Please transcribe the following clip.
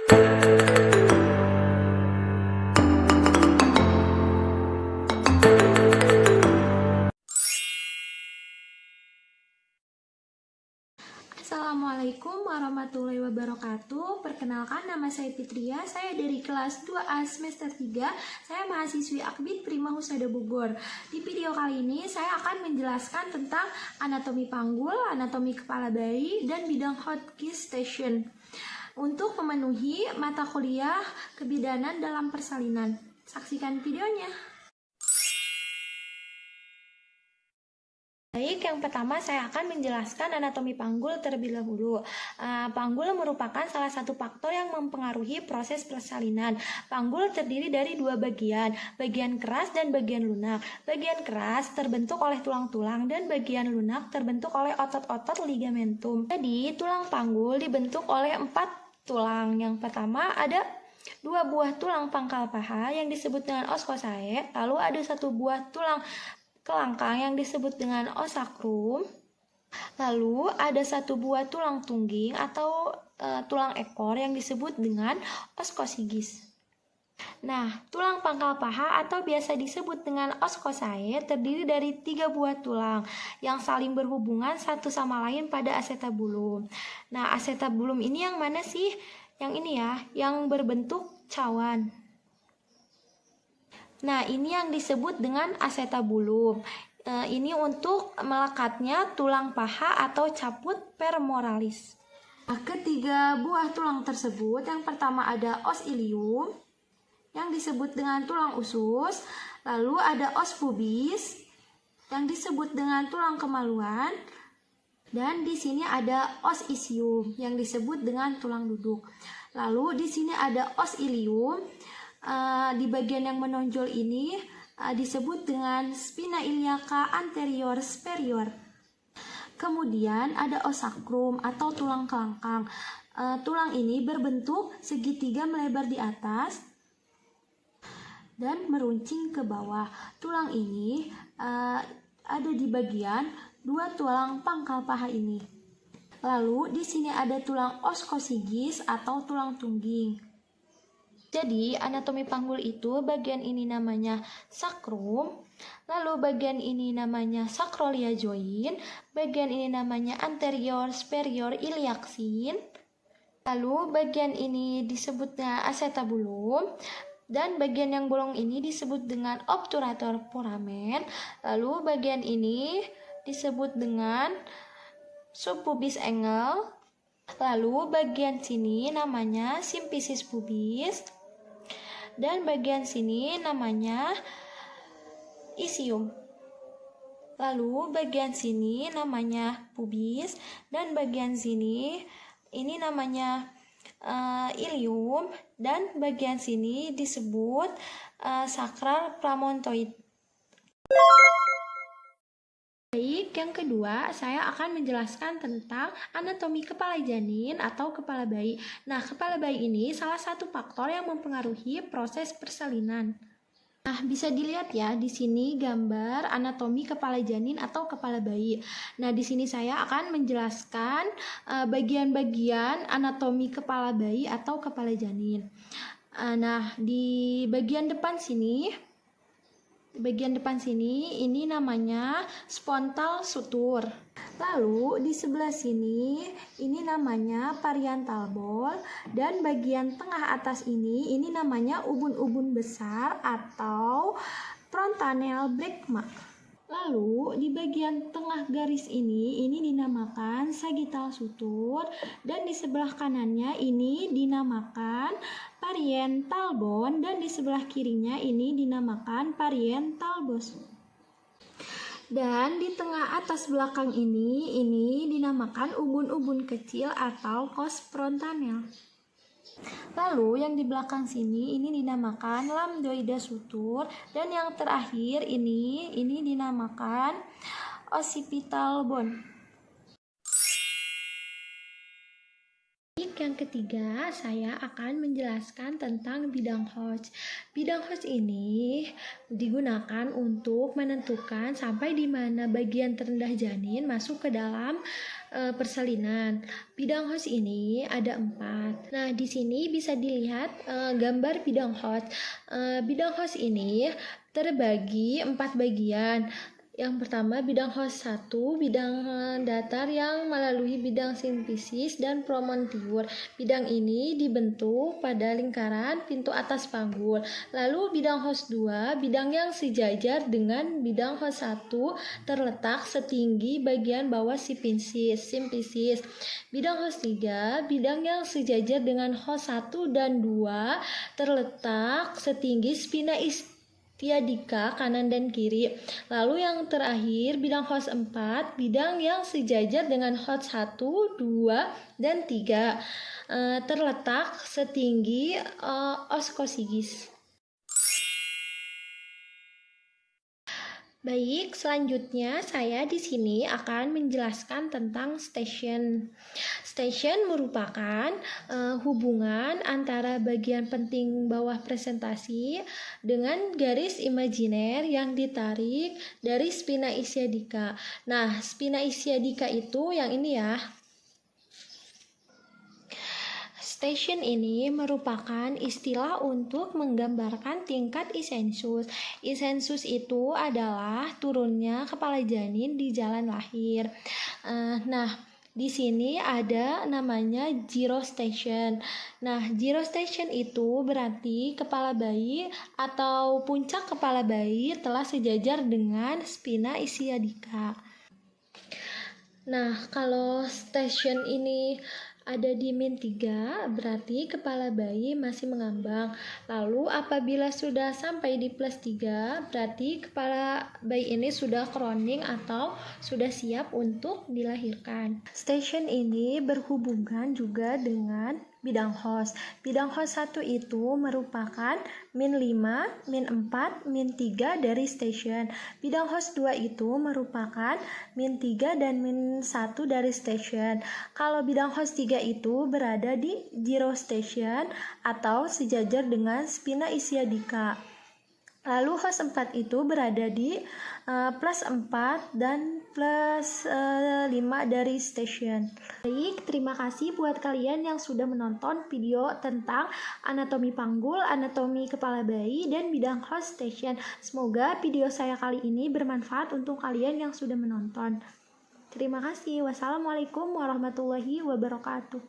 Assalamualaikum warahmatullahi wabarakatuh. Perkenalkan, nama saya Fitria. Saya dari kelas 2A semester 3. Saya mahasiswi Akbid Prima Husada Bogor. Di video kali ini saya akan menjelaskan tentang anatomi panggul, anatomi kepala bayi, dan bidang Hotchkiss station untuk memenuhi mata kuliah kebidanan dalam persalinan. Saksikan videonya. Baik, yang pertama saya akan menjelaskan anatomi panggul terlebih dahulu. Panggul merupakan salah satu faktor yang mempengaruhi proses persalinan. Panggul terdiri dari dua bagian keras dan bagian lunak. Bagian keras terbentuk oleh tulang-tulang dan bagian lunak terbentuk oleh otot-otot ligamentum. Jadi, tulang panggul dibentuk oleh 4 tulang. Yang pertama ada 2 buah tulang pangkal paha yang disebut dengan os coccyx, lalu ada 1 buah tulang kelangkang yang disebut dengan os sacrum, lalu ada 1 buah tulang tungging atau tulang ekor yang disebut dengan os coccygeus. Nah, tulang pangkal paha atau biasa disebut dengan os coccyx terdiri dari 3 buah tulang yang saling berhubungan satu sama lain pada acetabulum. Nah, acetabulum ini yang mana sih? Yang ini ya, yang berbentuk cawan. Nah, ini yang disebut dengan acetabulum. Ini untuk melekatnya tulang paha atau caput femoralis. Nah, ketiga buah tulang tersebut, yang pertama ada os ilium yang disebut dengan tulang usus, lalu ada os pubis yang disebut dengan tulang kemaluan, dan di sini ada os ischium yang disebut dengan tulang duduk. Lalu di sini ada os ilium. Di bagian yang menonjol ini disebut dengan spina iliaca anterior superior. Kemudian ada os sacrum atau tulang kelangkang. Tulang ini berbentuk segitiga melebar di atas dan meruncing ke bawah. Tulang ini ada di bagian 2 tulang pangkal paha ini. Lalu di sini ada tulang os coccygeus atau tulang tungging. Jadi, anatomi panggul itu bagian ini namanya sacrum, lalu bagian ini namanya sacroiliac joint, bagian ini namanya anterior superior iliac shin, lalu bagian ini disebutnya acetabulum, dan bagian yang bolong ini disebut dengan obturator foramen, lalu bagian ini disebut dengan subpubis angle, lalu bagian sini namanya symphysis pubis, dan bagian sini namanya ischium. Lalu bagian sini namanya pubis, dan bagian sini ini namanya ilium, dan bagian sini disebut sacral promontoid. Baik, yang kedua saya akan menjelaskan tentang anatomi kepala janin atau kepala bayi. Nah, kepala bayi ini salah satu faktor yang mempengaruhi proses persalinan. Nah, bisa dilihat ya di sini gambar anatomi kepala janin atau kepala bayi. Nah, di sini saya akan menjelaskan bagian-bagian anatomi kepala bayi atau kepala janin. Nah, di bagian depan sini ini namanya spontal sutur. Lalu di sebelah sini ini namanya parietal bone, dan bagian tengah atas ini namanya ubun-ubun besar atau frontanel brekma. Lalu di bagian tengah garis ini dinamakan sagittal sutur, dan di sebelah kanannya ini dinamakan parietal bone, dan di sebelah kirinya ini dinamakan parietal bone. Dan di tengah atas belakang ini dinamakan ubun-ubun kecil atau cos frontanel. Lalu yang di belakang sini ini dinamakan lambdoida sutur, dan yang terakhir ini dinamakan occipital bone. Yang ketiga, saya akan menjelaskan tentang bidang Hodge. Bidang Hodge ini digunakan untuk menentukan sampai di mana bagian terendah janin masuk ke dalam persalinan. Bidang host ini ada 4. Nah, di sini bisa dilihat gambar bidang host. Bidang host ini terbagi 4 bagian. Yang pertama, bidang host 1, bidang datar yang melalui bidang sintesis dan promontiur. Bidang ini dibentuk pada lingkaran pintu atas panggul. Lalu bidang host 2, bidang yang sejajar dengan bidang host 1 terletak setinggi bagian bawah simfisis. Bidang host 3, bidang yang sejajar dengan host 1 dan 2 terletak setinggi spina istiadika kanan dan kiri. Lalu yang terakhir, bidang host 4, bidang yang sejajar dengan host 1, 2, dan 3 terletak setinggi oskosigis. Baik, selanjutnya saya di sini akan menjelaskan tentang station. Station merupakan hubungan antara bagian penting bawah presentasi dengan garis imajiner yang ditarik dari spina istiadika. Nah, spina istiadika itu yang ini ya. Station ini merupakan istilah untuk menggambarkan tingkat isensus. Isensus itu adalah turunnya kepala janin di jalan lahir. Nah, di sini ada namanya zero station. Nah, zero station itu berarti kepala bayi atau puncak kepala bayi telah sejajar dengan spina istiadika. Nah, kalau station ini ada di -3, berarti kepala bayi masih mengambang. Lalu apabila sudah sampai di +3, berarti kepala bayi ini sudah crowning atau sudah siap untuk dilahirkan. Station ini berhubungan juga dengan bidang host. Bidang host 1 itu merupakan -5, -4, -3 dari station. Bidang host 2 itu merupakan -3 dan -1 dari station. Kalau bidang host 3 itu berada di zero station atau sejajar dengan spina istiadika. Lalu host 4 itu berada di +4 dan +5 dari station. Baik, terima kasih buat kalian yang sudah menonton video tentang anatomi panggul, anatomi kepala bayi, dan bidang host station. Semoga video saya kali ini bermanfaat untuk kalian yang sudah menonton. Terima kasih. Wassalamualaikum warahmatullahi wabarakatuh.